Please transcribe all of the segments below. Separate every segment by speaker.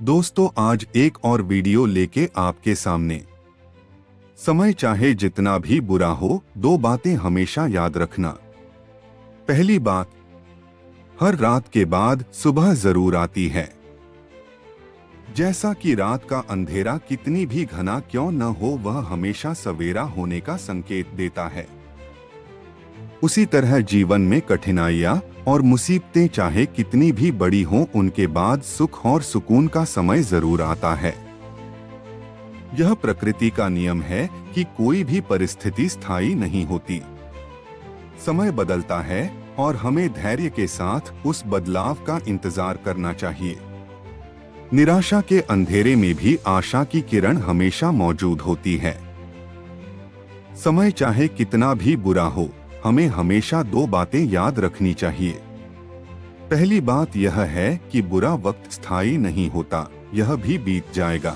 Speaker 1: दोस्तों, आज एक और वीडियो लेके आपके सामने। समय चाहे जितना भी बुरा हो, दो बातें हमेशा याद रखना। पहली बात, हर रात के बाद सुबह जरूर आती है। जैसा कि रात का अंधेरा कितनी भी घना क्यों न हो, वह हमेशा सवेरा होने का संकेत देता है। उसी तरह जीवन में कठिनाइयां और मुसीबतें चाहे कितनी भी बड़ी हों, उनके बाद सुख और सुकून का समय जरूर आता है। यह प्रकृति का नियम है कि कोई भी परिस्थिति स्थायी नहीं होती। समय बदलता है और हमें धैर्य के साथ उस बदलाव का इंतजार करना चाहिए। निराशा के अंधेरे में भी आशा की किरण हमेशा मौजूद होती है। समय चाहे कितना भी बुरा हो, हमें हमेशा दो बातें याद रखनी चाहिए। पहली बात यह है कि बुरा वक्त स्थायी नहीं होता, यह भी बीत जाएगा।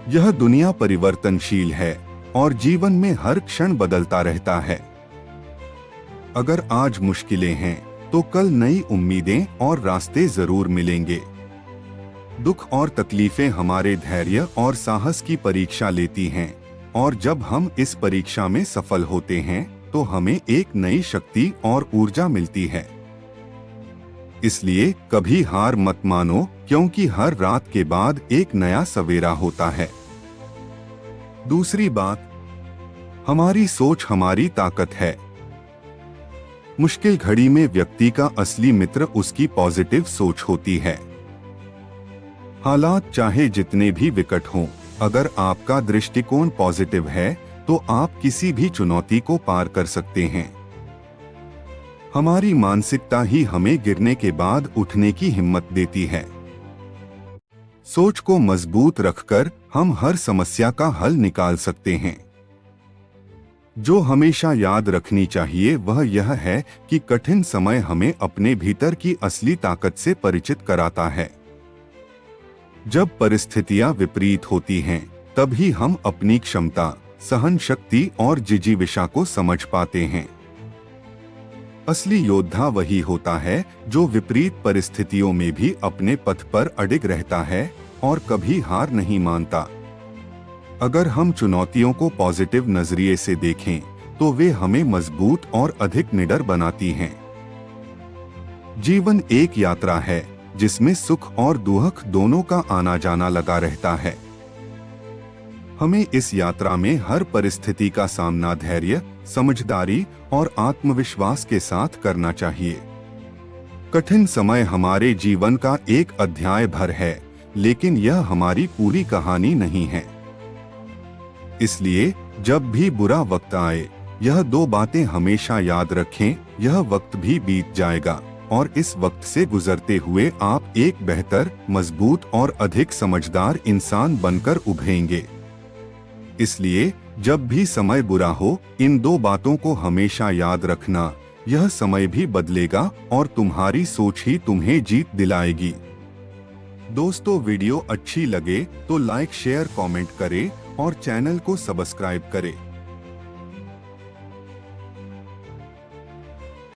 Speaker 1: यह दुनिया परिवर्तनशील है और जीवन में हर क्षण बदलता रहता है। अगर आज मुश्किलें हैं, तो कल नई उम्मीदें और रास्ते जरूर मिलेंगे। दुख और तकलीफें हमारे धैर्य और साहस की परीक्षा लेती हैं, और जब हम इस परीक्षा में सफल होते हैं, तो हमें एक नई शक्ति और ऊर्जा मिलती है। इसलिए कभी हार मत मानो, क्योंकि हर रात के बाद एक नया सवेरा होता है। दूसरी बात, हमारी सोच हमारी ताकत है। मुश्किल घड़ी में व्यक्ति का असली मित्र उसकी पॉजिटिव सोच होती है। हालात चाहे जितने भी विकट हों, अगर आपका दृष्टिकोण पॉजिटिव है, तो आप किसी भी चुनौती को पार कर सकते हैं। हमारी मानसिकता ही हमें गिरने के बाद उठने की हिम्मत देती है। सोच को मजबूत रखकर हम हर समस्या का हल निकाल सकते हैं। जो हमेशा याद रखनी चाहिए वह यह है कि कठिन समय हमें अपने भीतर की असली ताकत से परिचित कराता है। जब परिस्थितियां विपरीत होती हैं, तभी हम अपनी क्षमता, सहन शक्ति और जिजीविषा को समझ पाते हैं। असली योद्धा वही होता है जो विपरीत परिस्थितियों में भी अपने पथ पर अडिग रहता है और कभी हार नहीं मानता। अगर हम चुनौतियों को पॉजिटिव नजरिए से देखें, तो वे हमें मजबूत और अधिक निडर बनाती हैं। जीवन एक यात्रा है जिसमें सुख और दुख दोनों का आना जाना लगा रहता है। हमें इस यात्रा में हर परिस्थिति का सामना धैर्य, समझदारी और आत्मविश्वास के साथ करना चाहिए। कठिन समय हमारे जीवन का एक अध्याय भर है, लेकिन यह हमारी पूरी कहानी नहीं है। इसलिए जब भी बुरा वक्त आए, यह दो बातें हमेशा याद रखें। यह वक्त भी बीत जाएगा और इस वक्त से गुजरते हुए आप एक बेहतर, मजबूत और अधिक समझदार इंसान बनकर उभरेंगे। इसलिए जब भी समय बुरा हो, इन दो बातों को हमेशा याद रखना। यह समय भी बदलेगा और तुम्हारी सोच ही तुम्हें जीत दिलाएगी। दोस्तों, वीडियो अच्छी लगे तो लाइक, शेयर, कमेंट करें और चैनल को सब्सक्राइब करें।